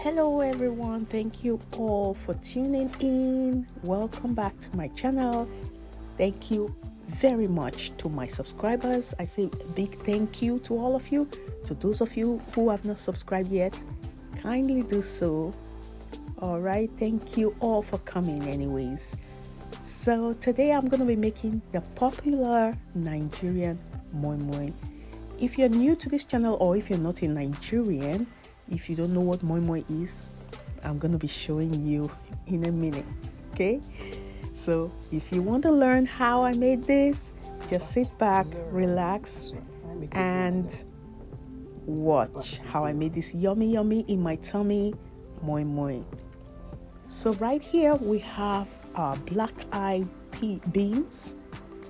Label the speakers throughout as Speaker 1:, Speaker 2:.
Speaker 1: Hello everyone, thank you all for tuning in. Welcome back to my channel. Thank you very much to my subscribers. I say a big thank you to all of you. To those of you who have not subscribed yet, kindly do so. All right, thank you all for coming anyways. So today I'm going to be making the popular Nigerian moi moi. If you're new to this channel or if you're not a Nigerian, if you don't know what moi moi is, I'm going to be showing you in a minute, okay? So if you want to learn how I made this, just sit back, relax, and watch how I made this yummy in my tummy moi moi. So right here we have our black-eyed beans.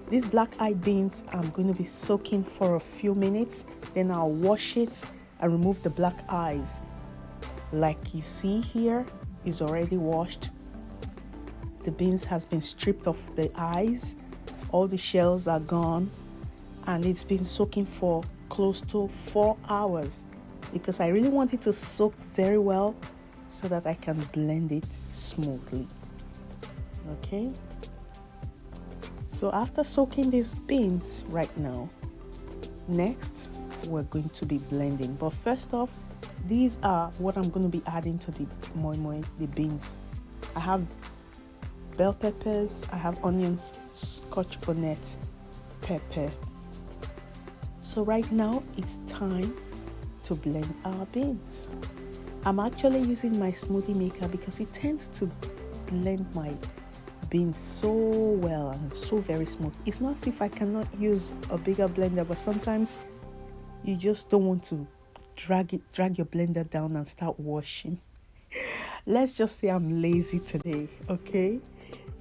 Speaker 1: These black-eyed beans I'm going to be soaking for a few minutes, then I'll wash it and remove the black eyes. Like you see here, is already washed. The beans has been stripped of the eyes, all the shells are gone, and it's been soaking for close to 4 hours because I really want it to soak very well so that I can blend it smoothly. Okay, so after soaking these beans right now, next we're going to be blending. But first off, these are what I'm going to be adding to the moi moi, the beans. I have bell peppers, I have onions, scotch bonnet, pepper. So right now it's time to blend our beans. I'm actually using my smoothie maker because it tends to blend my beans so well and so very smooth. It's not as if I cannot use a bigger blender, but sometimes you just don't want to drag your blender down and start washing. Let's just say I'm lazy today, okay?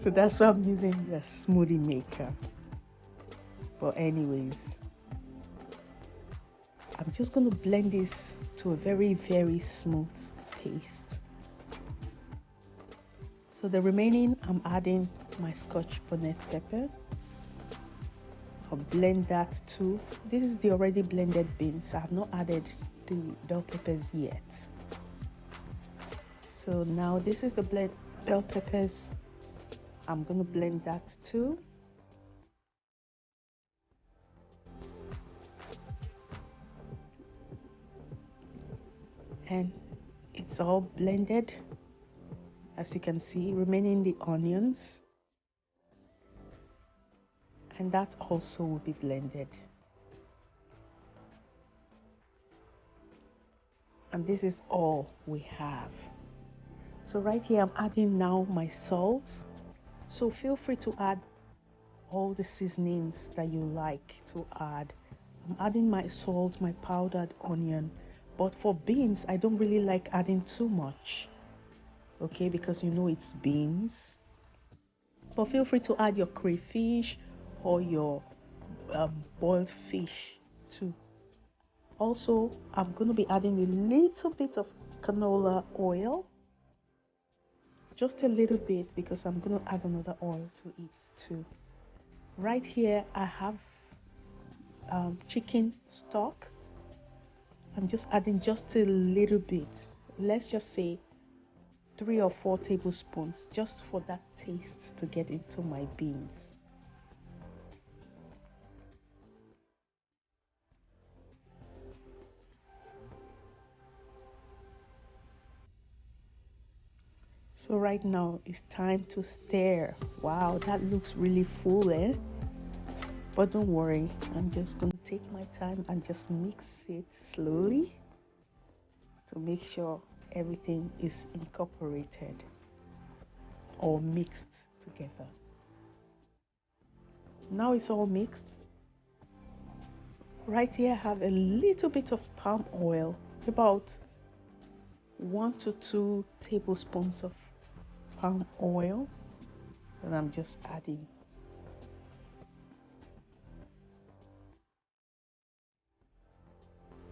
Speaker 1: So that's why I'm using the smoothie maker. But anyways, I'm just going to blend this to a very smooth paste. So the remaining, I'm adding my scotch bonnet pepper. I'll blend that too. This is the already blended beans. I have not added the bell peppers yet. So now this is the bell peppers. I'm going to blend that too. And it's all blended. As you can see, remaining the onions, and that also will be blended. And this is all we have. So right here I'm adding now my salt. So feel free to add all the seasonings that you like to add. I'm adding my salt, my powdered onion, but for beans I don't really like adding too much, okay, because you know it's beans. But feel free to add your crayfish or your boiled fish too. Also, I'm going to be adding a little bit of canola oil, just a little bit, because I'm going to add another oil to it too. Right here I have chicken stock. I'm just adding just a little bit, let's just say 3 or 4 tablespoons, just for that taste to get into my beans. So right now it's time to stir. Wow, that looks really full, eh? But don't worry, I'm just going to take my time and just mix it slowly to make sure everything is incorporated or mixed together. Now it's all mixed. Right here I have a little bit of palm oil, about 1 to 2 tablespoons of palm oil that I'm just adding.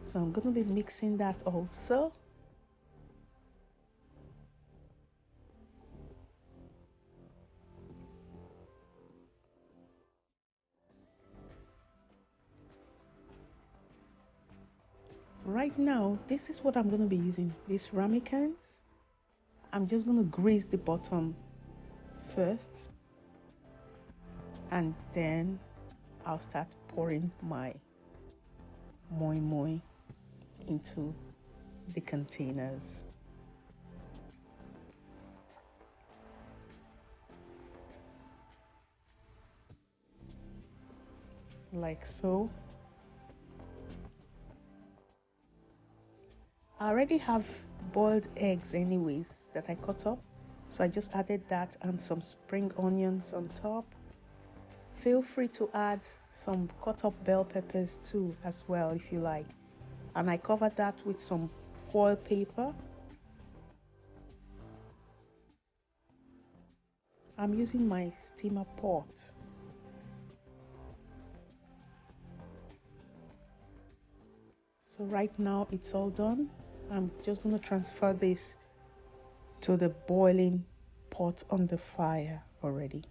Speaker 1: So I'm going to be mixing that also. Right now, this is what I'm going to be using, these ramekins. I'm just going to grease the bottom first, and then I'll start pouring my moi moi into the containers. Like so. I already have boiled eggs anyways that I cut up, so I just added that and some spring onions on top. Feel free to add some cut up bell peppers too as well if you like, and I covered that with some foil paper. I'm using my steamer pot. So right now it's all done. I'm just going to transfer this to the boiling pot on the fire already.